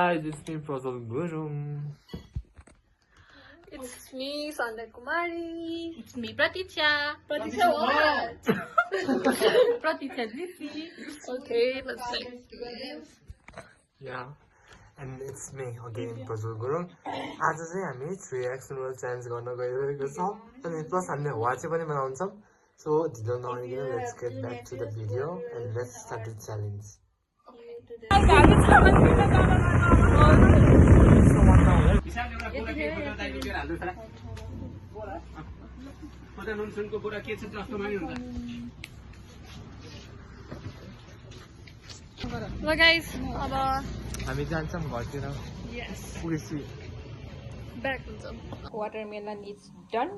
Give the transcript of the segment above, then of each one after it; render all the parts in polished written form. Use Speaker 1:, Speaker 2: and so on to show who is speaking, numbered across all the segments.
Speaker 1: guys, it's me Prasad Gurung.
Speaker 2: It's me, Sandra Kumari.
Speaker 3: It's me, Pratitya.
Speaker 2: Pratitya what?
Speaker 3: Pratitya Diti.
Speaker 2: Okay, let's say.
Speaker 1: Yeah. And it's me again, Prasad Gurung. आज चाहिँ हामी 3x numeral change गर्न गइरहेको छौँ अनि plus हामीले watch पनि बनाउँछौँ. So ढिलो नगरिकन let's get back to the video and let's start the challenge.
Speaker 2: Well guys,
Speaker 1: हामी जान्छौँ घरतिर.
Speaker 2: yes,
Speaker 1: पुगेपछि
Speaker 2: back हुन्छ.
Speaker 3: Watermelon is done.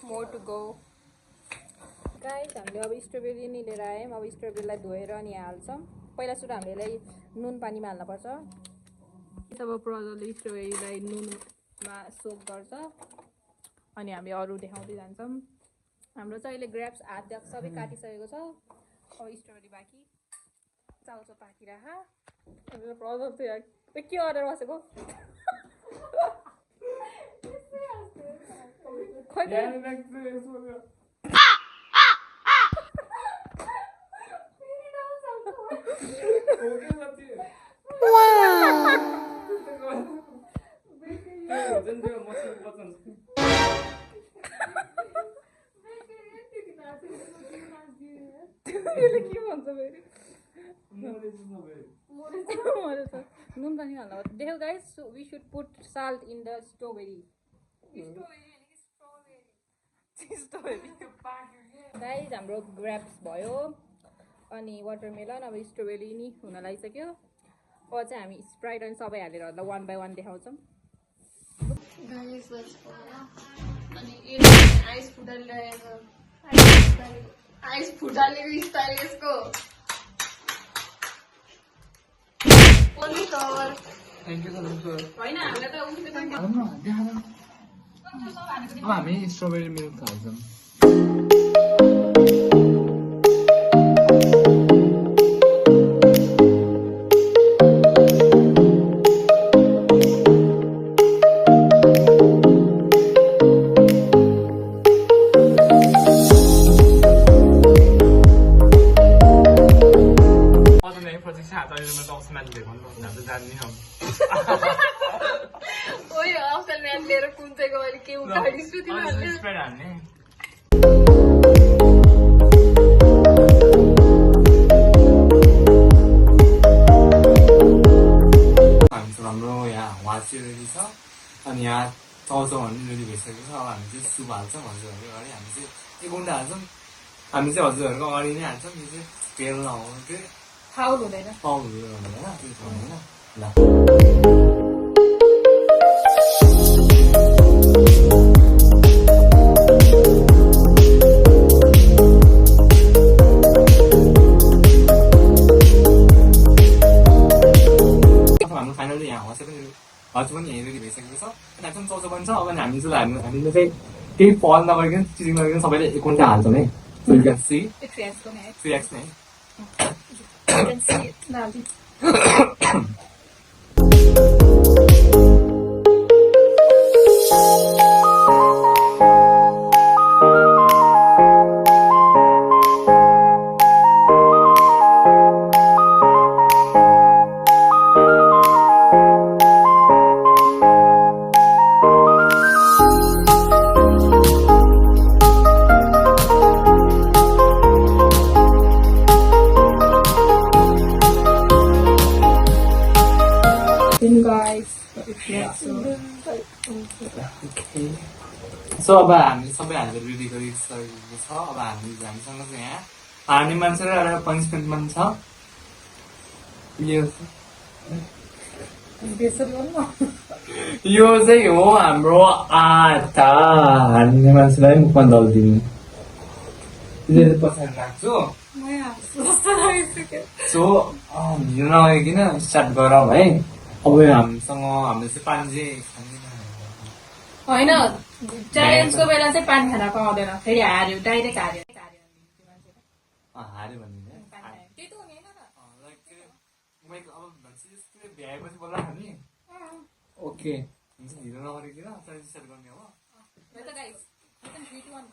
Speaker 3: More to go. Guys, हामीले अब स्ट्रबेरी नि लिएर आयौँ. अब स्ट्रबेरीलाई धोएर अनि हाल्छौँ. पहिला सुरु हामीले यसलाई नुन पानीमा हाल्नुपर्छ. तब प्रजले स्ट्रबेरीलाई नुनमा सोक गर्छ अनि हामी अरू देखाउँदै जान्छौँ. हाम्रो चाहिँ अहिले ग्रेप्स आधा सबै काटिसकेको छ. अब स्ट्रबेरी बाँकी चाउचाउ पाकिरह. प्रजल चाहिँ के अर्डर बसेको खोइ के भन्छ फेरि नुन पनि हाल्नु देखो guys. We should put salt in the strawberry. Guys हाम्रो ग्रेप्स भयो अनि वाटरमेलन. अब स्ट्रबेरी नि हुन लागिसक्यो. अब चाहिँ हामी स्प्राइट अनि सबै हालेर वान बाई वान देखाउँछौँ.
Speaker 2: Guys, let's go. अनि आइस फुटालिरहेको आइस फुटालेको स्टाइल यसको.
Speaker 1: Thank you sir.
Speaker 3: होइन हामीलाई त उठ्ने
Speaker 1: अब हामी स्ट्रबेरी मिल्क हाल्छौँ.
Speaker 2: लिएर कुन चाहिँ गएर के उठाइदिन्छु तिमीहरूले.
Speaker 1: हाम्रो यहाँ वाची रेडी छ अनि यहाँ चाउचाउ पनि रेडी भइसकेको छ. अब हामी चाहिँ सुप हाल्छौँ हजुरहरूको अगाडि. हामी चाहिँ एक गुन्डा हाल्छौँ. हामी चाहिँ हजुरहरूको अगाडि नै हाल्छौँ. यो चाहिँ तेल नहुनु चाहिँ
Speaker 3: फाउल हुँदैन.
Speaker 1: पाउनु हुँदैन होइन त्यो हुँदैन. ल फाइनली यहाँ हँसे पनि हज पनि यहीँ रेडी भइसकेको छ. अनि हामी चाउचाउ पनि छ. अब हामी चाहिँ हामीले चाहिँ केही पल नगरिकन चिजिङ नगरिकन सबैले एक घन्टा हाल्छौँ है. So you can see 3x नै.
Speaker 3: You can see it. Guys,
Speaker 1: so अब हामी सबै हालेर रेडी गरिसकेको छ. अब हामीसँग चाहिँ यहाँ हार्ने मान्छे र एउटा पनिसमेन्ट पनि छ. यो चाहिँ हो हाम्रो आटा. हार्ने मान्छेलाई मुखमा दलिदिनु. पछाडि राख्छु. सो ढिलो नगरिकन स्टार्ट गरौँ है. अब हामीसँग हामीले चाहिँ पानी चाहिँ
Speaker 3: होइन च्यालेन्जको बेला चाहिँ पानी खान पाउँदैन. फेरि हार्यो डाइरेक्ट हार्यो
Speaker 1: हार्यो भने भ्याएपछि बोल्दा हामी ओके हुन्छ हिरो नगरिकन ट्रान्जिसन गर्ने हो
Speaker 3: है त गाइस 3 2 1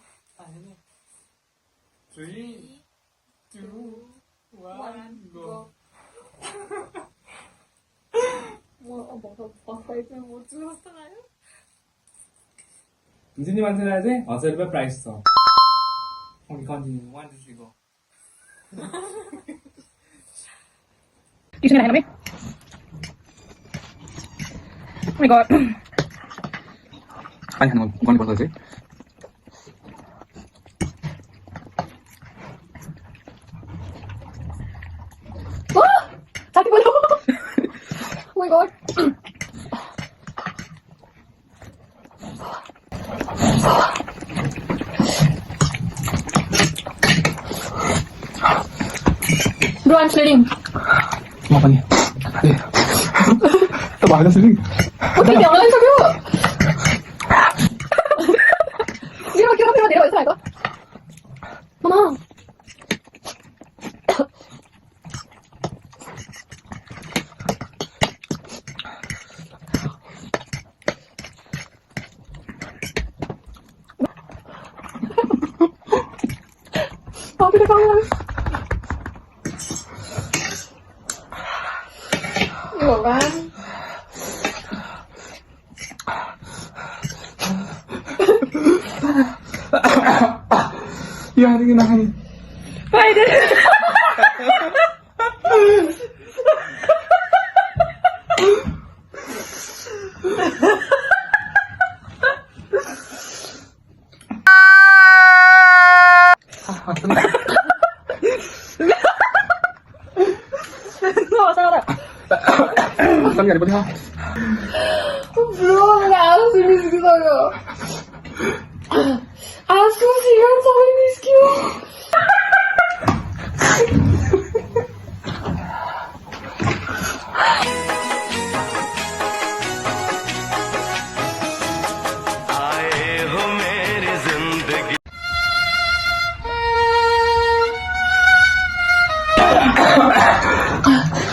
Speaker 1: 3 2 1 गो
Speaker 3: म अब फर्स्ट म मर्छु जस्तो लाग्यो
Speaker 1: जुन मान्छेलाई चाहिँ 1000 रुपियाँ प्राइस छ ओके कन्टिन्यू 1 2 3 गो
Speaker 3: किसने लगाया हमें Oh my god.
Speaker 1: पानी खानु गर्नुपर्छ चाहिँ
Speaker 2: Sakit bodoh. Oh my god. Bro, I'm sledding.
Speaker 1: म पनि त भएन सुनि
Speaker 2: Udah jangan lagi sakit. Kira dia bisa itu. Mama. Apa dia kamu? Iya kan?
Speaker 1: या हानी नखाने Tadi ada apa?
Speaker 2: Bro, langsung di situ aja. Aku sih kan sampai miskin.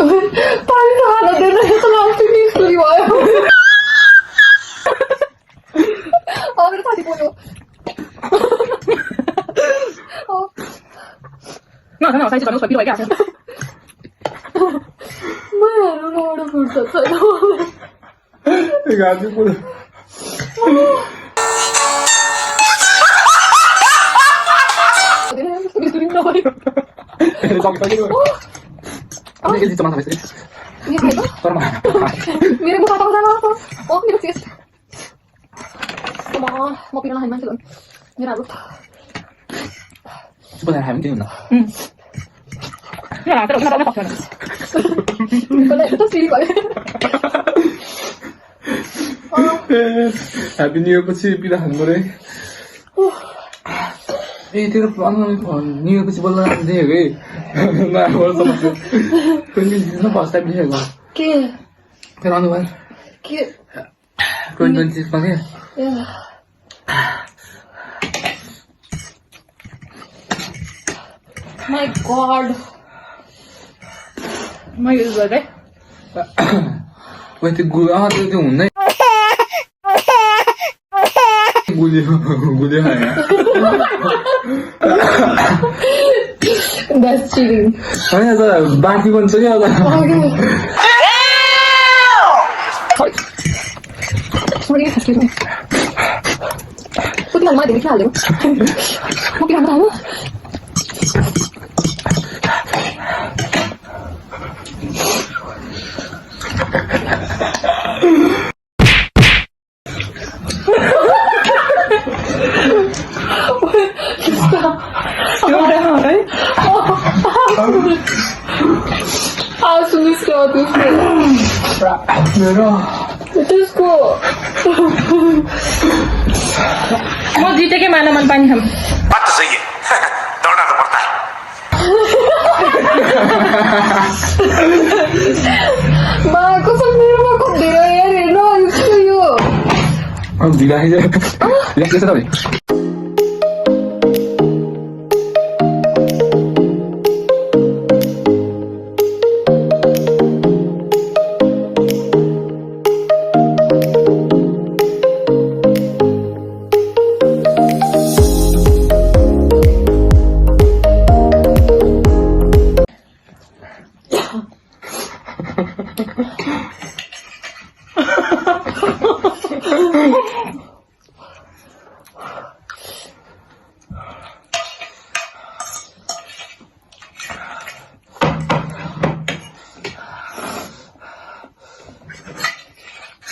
Speaker 2: Paling ada dia itu langsung miskin wah. Oh, itu tadi bodoh.
Speaker 3: No, saya sudah lupa lagi aja.
Speaker 2: Mana orang fursa saya.
Speaker 1: Gaji pun.
Speaker 2: Dia miskin apa dia?
Speaker 1: Sampai lagi. Ini jadi teman sama istri.
Speaker 2: Ini siapa?
Speaker 1: Sama.
Speaker 2: Mirip muka aku sama apa? Oh, mirip sih. Mau pindah lahan masuk. Mirip lu.
Speaker 1: Sebenarnya hamil dia mana?
Speaker 3: Ya, terus kenapa enggak pakai?
Speaker 2: Kalau itu sih Pak.
Speaker 1: Happy New Year पछि बिदाहरू गरे ए तेरो new year पछि बोल्न आउँदै हो है नयाँ वर्षमा पनि फर्स्ट टाइम देखेको
Speaker 2: के
Speaker 1: तेरो अनुहार
Speaker 2: के
Speaker 1: 2026 मा के
Speaker 2: My God.
Speaker 3: म युज गर्दै
Speaker 1: Wait, त्यो हुँदैन गुलियो
Speaker 2: That's cheating.
Speaker 1: होइन त बाँकी बन्छ क्या
Speaker 2: Sorry, excuse me. Putih lama deh, halu. Mau pindah mana? Asli sekali Terus kok
Speaker 3: म जितेकै मालामान पानी खाम
Speaker 4: बात तो सही है दौड़ना तो पड़ता है
Speaker 2: Bagus sendiri aku dirayain no itu yuk.
Speaker 1: बिगाही लेख्दैछ तपाईँ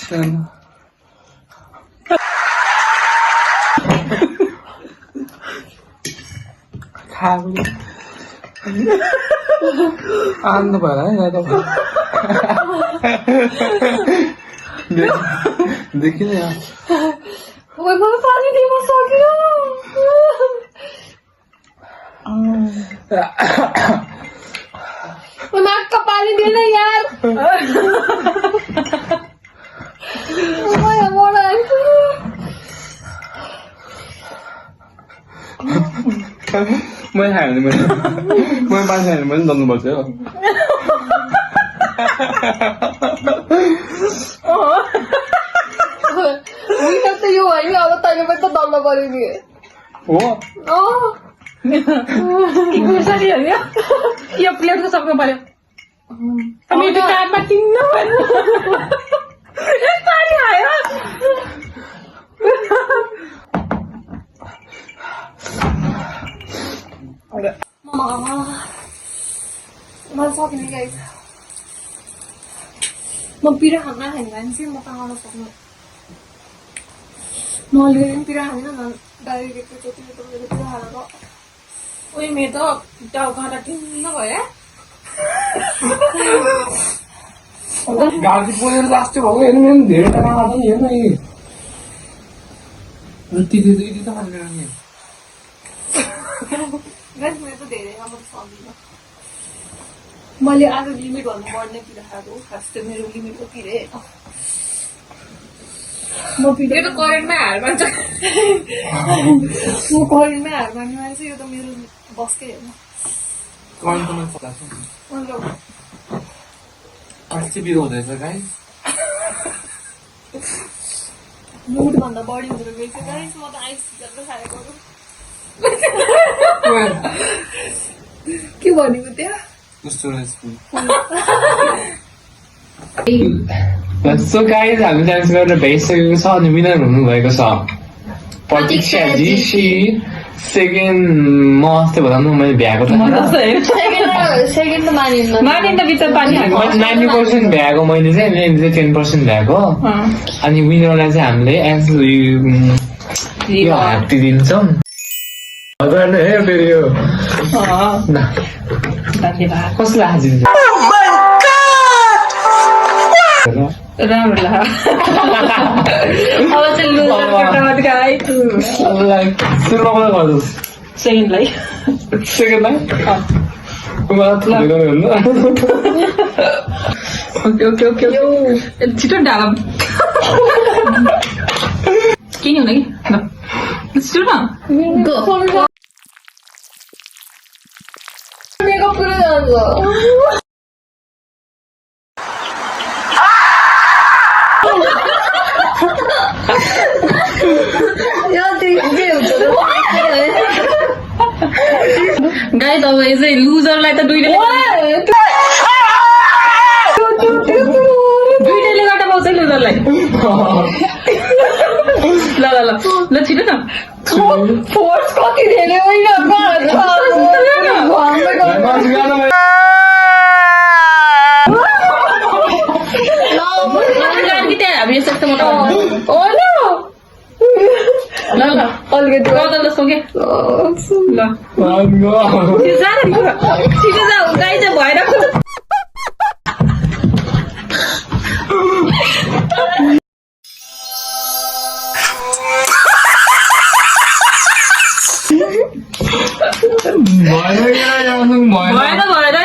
Speaker 1: खाएको आनन्द भएर है यहाँ त देखिन यहाँ
Speaker 2: ओए मलाई पानी दिन सक्यो ओए माक्का पानी दिएन यार ओए मोडा
Speaker 1: मैले खायो भने मैले मान्छे खायो भने दल्नुपर्छ हो
Speaker 2: विनर त यो होइन अब तैँले पनि त दल्न पर्यो नि
Speaker 1: हो
Speaker 3: यो प्लेटको सक्नु पर्यो मेरो कानमा टिङ्ग भयो पानी आयो
Speaker 2: मलाई सक्ने गाइस म पिरा खाना खाने मान्छे म कहाँ सक्नु म अलिकति पनि पिरा खाँदैन न डाइरेक्ट जति पिरा खाएको
Speaker 3: उयो मेरो त टाउकाँटा टिङ्ग भयो
Speaker 1: गाडी पोलेर लास्टै भएको हेर्नु नि धेरै टाढा आएको नि हेर्नु यति त खाने
Speaker 2: गाइस मेरो त धेरै अब सक्दिनँ मैले आज लिमिट भन्नुपर्ने पिरा खाएको खास चाहिँ मेरो लिमिट हो पिरे म पिरे
Speaker 3: यो त करेन्टमा हार मान्छ
Speaker 2: म करेन्टमै हार मान्ने मान्छे यो त मेरो बसकै होइन मतलब
Speaker 1: अस्ति बिरो हुँदैछ गाइस
Speaker 2: मुडभन्दा बढी हुँदो रहेछ गाइस म त आइस जस्तो खाएको के भनेको त्यहाँ
Speaker 1: सो गाइज हामी डान्स गरेर भ्याइसकेको छ अनि विनर हुनुभएको छ प्रतीक्षा जीसी सेकेन्ड म अस्ति भन्दा मैले भ्याएको त
Speaker 2: सेकेन्ड त मानिन्न
Speaker 3: मानिन्द भित्र पानी हाल्नु
Speaker 1: 90% भ्याएको मैले चाहिँ 10% भ्याएको अनि विनरलाई चाहिँ हामीले एज यो ह्याप्पी दिन्छौँ गर्ने है फेरि यो कसलाई हाजिर
Speaker 3: राम्रो लाग्यो अब चाहिँ
Speaker 1: सुरुमा मलाई गर्नुहोस्
Speaker 3: सेकेन्डलाई
Speaker 1: सेकेन्डलाई
Speaker 3: ओके ओके ओके छिटो ढाला के नि हुने कि छिटो न
Speaker 2: मेकअप पुरै जान्छ
Speaker 3: गाइस अब यसै लुजरलाई त दुईटैले गर्दा पाउँछ लुजरलाई ल ल ल ल छिटो न
Speaker 2: फोर्स कति धेरै होइन
Speaker 3: हामी यस्तो ल ल
Speaker 2: अलिकति
Speaker 3: गर्दा जस्तो के ल छिटो जा गाई चाहिँ भइरहेको छ भएन भएर नि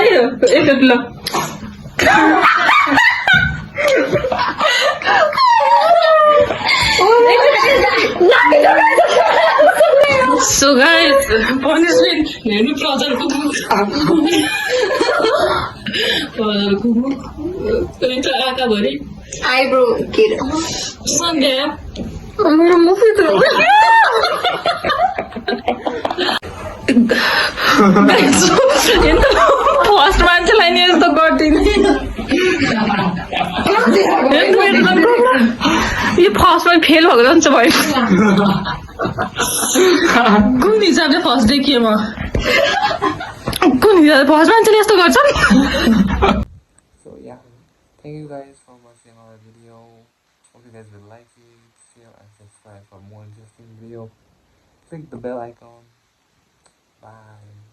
Speaker 3: एकचोटि ल So guys, punishment हेर्नु प्रजरको मुख आँखाभरि
Speaker 2: आइब्रो के
Speaker 3: सन्ध्या
Speaker 2: मेरो मुख
Speaker 3: फर्स्ट मान्छेलाई नि यस्तो गर्दिने यो फर्स्टमा फेल भएको जान्छ भयो कुन हिसाबले फर्स्ट देखिएँ म कुन हिसाबले फर्स्ट मान्छेले यस्तो गर्छन्
Speaker 1: So yeah, thank you guys for watching our video. Hope you guys will like it, share and subscribe for more interesting video. Click the bell icon. Bye.